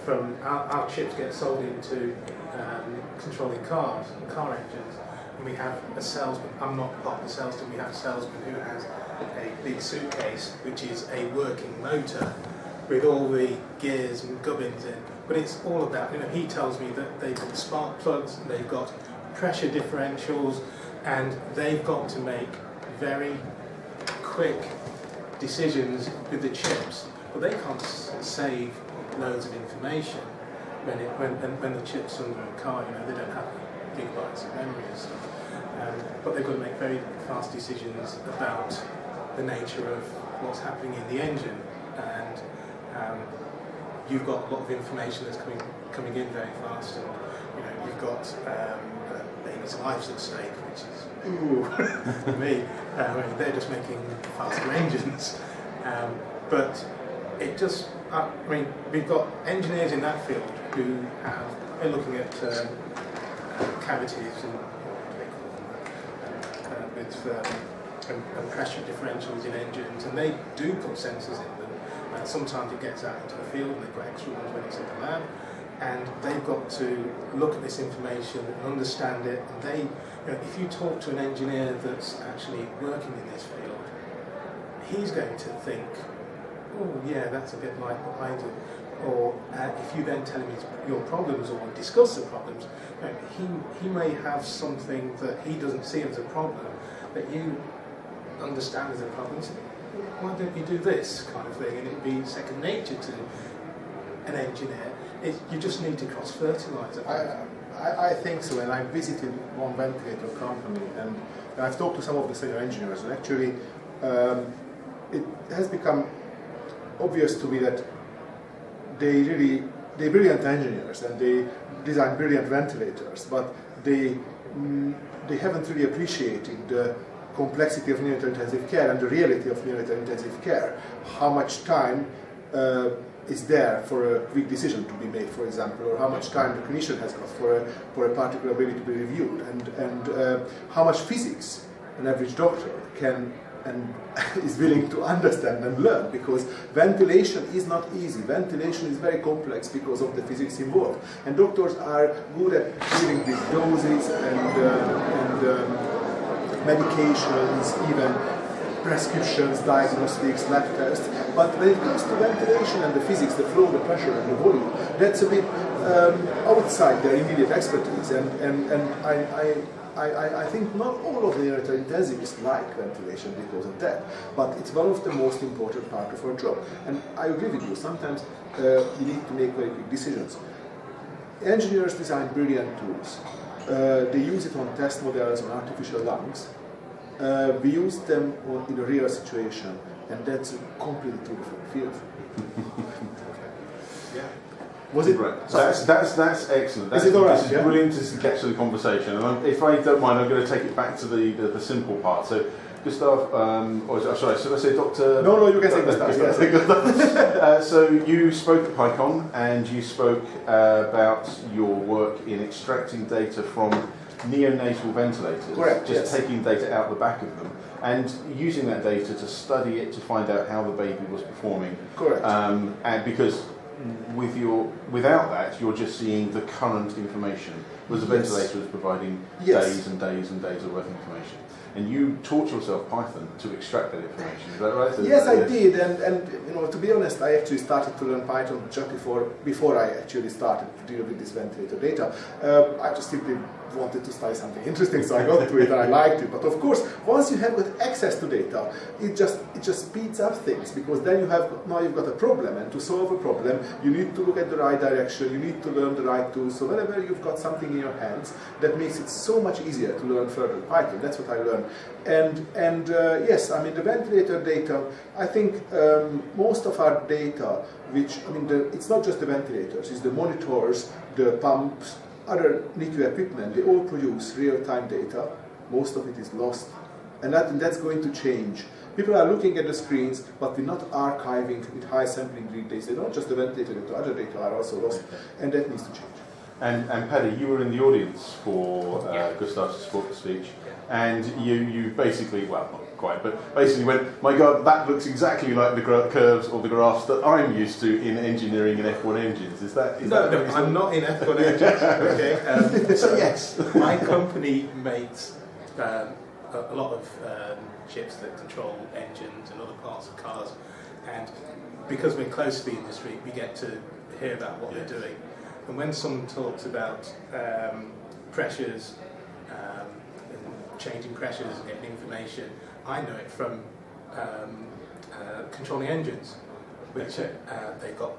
from our chips get sold into controlling cars and car engines, and we have a salesman. I'm not part of the sales team. We have a salesman who has a big suitcase which is a working motor with all the gears and gubbins in. But it's all about, he tells me that they've got spark plugs, they've got pressure differentials, and they've got to make very quick decisions with the chips. But they can't save loads of information when the chips under a car, they don't have gigabytes of memory and stuff. But they've got to make very fast decisions about the nature of what's happening in the engine, and you've got a lot of information that's coming in very fast, and you've got baby's lives at stake, which is for me. They're just making faster engines, but it just. We've got engineers in that field who are looking at cavities and pressure differentials in engines, and they do put sensors in them. Sometimes it gets out into the field, and they've got extra ones when it's in the lab, and they've got to look at this information and understand it. And they, if you talk to an engineer that's actually working in this field, he's going to think, oh yeah, that's a bit like what I do. Or if you then tell him your problems or discuss the problems, he may have something that he doesn't see as a problem that you understand as a problem. So, why don't you do this kind of thing? And it'd be second nature to an engineer. You just need to cross-fertilise it. I think so, and I visited one ventilator company, and I've talked to some of the senior engineers, and actually it has become obvious to me that they're brilliant engineers and they design brilliant ventilators, but they haven't really appreciated the complexity of neonatal intensive care and the reality of neonatal intensive care. How much time is there for a quick decision to be made, for example, or how much time the clinician has got for a particular baby to be reviewed, and how much physics an average doctor can and is willing to understand and learn, because ventilation is not easy. Ventilation is very complex because of the physics involved, and doctors are good at giving these doses and medications, even prescriptions, diagnostics, lab tests. But when it comes to ventilation and the physics, the flow, the pressure, and the volume, that's a bit outside their immediate expertise. And I think not all of the neonatal intensivists like ventilation because of that, but it's one of the most important parts of our job. And I agree with you, sometimes you need to make very quick decisions. Engineers design brilliant tools. They use it on test models, on artificial lungs. We use them in a real situation, and that's a completely different field. Yeah. Was it? Right. That's excellent. Is it all right? This is brilliant to get to the conversation. And if I don't mind, I'm going to take it back to the simple part. So, Gusztav, or sorry, should I say Dr. No, you can say Gusztav. Yes. So you spoke at PyCon, and you spoke about your work in extracting data from neonatal ventilators. Correct. Just taking data out the back of them and using that data to study it to find out how the baby was performing. Correct. And because without that, you're just seeing the current information, whereas the ventilator is providing days and days and days of worth of information. And you taught yourself Python to extract that information. Is that right? Yes, I did. And to be honest, I actually started to learn Python just before I actually started to deal with this ventilator data. I just simply wanted to study something interesting, so I got to it and I liked it. But of course, once you have got access to data, it just speeds up things, because then you've got a problem, and to solve a problem, you need to look at the right direction, you need to learn the right tools. So whenever you've got something in your hands, that makes it so much easier to learn further Python. That's what I learned. And yes, I mean the ventilator data. I think most of our data, it's not just the ventilators, it's the monitors, the pumps, other NICU equipment. They all produce real-time data. Most of it is lost, and that's going to change. People are looking at the screens, but we're not archiving with high sampling rate data. Not just the ventilator data, other data are also lost, and that needs to change. And Paddy, you were in the audience for Gustav's speech, and you basically, well, not quite, but basically went, my God, that looks exactly like the curves or the graphs that I'm used to in engineering and F1 engines. Is that No, I'm not in F1 engines. Okay. So yes, my company makes a lot of chips that control engines and other parts of cars, and because we're close to the industry, we get to hear about what they're doing. And when someone talks about pressures, and changing pressures and getting information, I know it from controlling engines, which they've got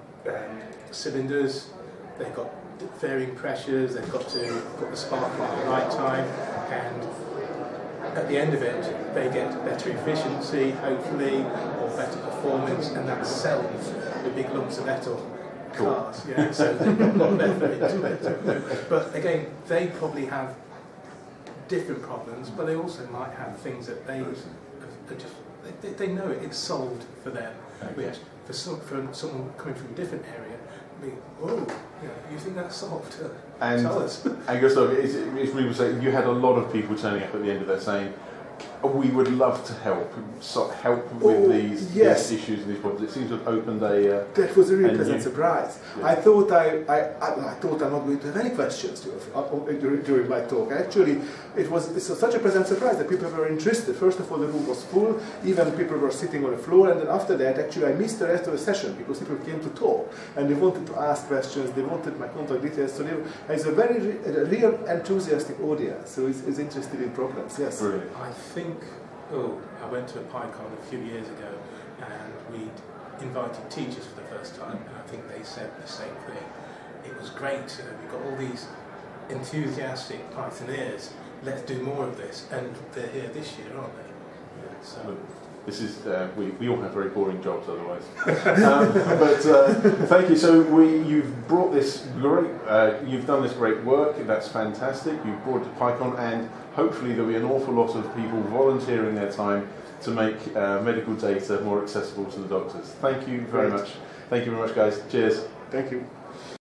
cylinders, they've got varying pressures, they've got to put the spark plug at the right time, and at the end of it, they get better efficiency, hopefully, or better performance, and that sells the big lumps of metal. Cars, so they've got a lot of effort into it. But again, they probably have different problems, but they also might have things that they they know it's solved for them. Which for someone coming from a different area, whoa, you think that's solved? Tell us. And Gustav, it's really saying you had a lot of people turning up at the end of that saying, we would love to help with these issues and these problems. It seems to have opened a... that was a really pleasant surprise. Yeah. I thought I thought I'm not going to have any questions during my talk. Actually, it's such a pleasant surprise that people were interested. First of all, the room was full. Even people were sitting on the floor. And then after that, actually, I missed the rest of the session because people came to talk. And they wanted to ask questions. They wanted my contact details. So it's a very real enthusiastic audience. So it's interested in problems. Yes. Brilliant. I think, I went to a PyCon a few years ago and we'd invited teachers for the first time, and I think they said the same thing. It was great, we've got all these enthusiastic Pythoneers, let's do more of this, and they're here this year, aren't they? So. This is, we all have very boring jobs otherwise. But thank you. So you've brought this great, you've done this great work, that's fantastic. You've brought it to PyCon, and hopefully there'll be an awful lot of people volunteering their time to make medical data more accessible to the doctors. Thank you very much. Thank you very much, guys. Cheers. Thank you.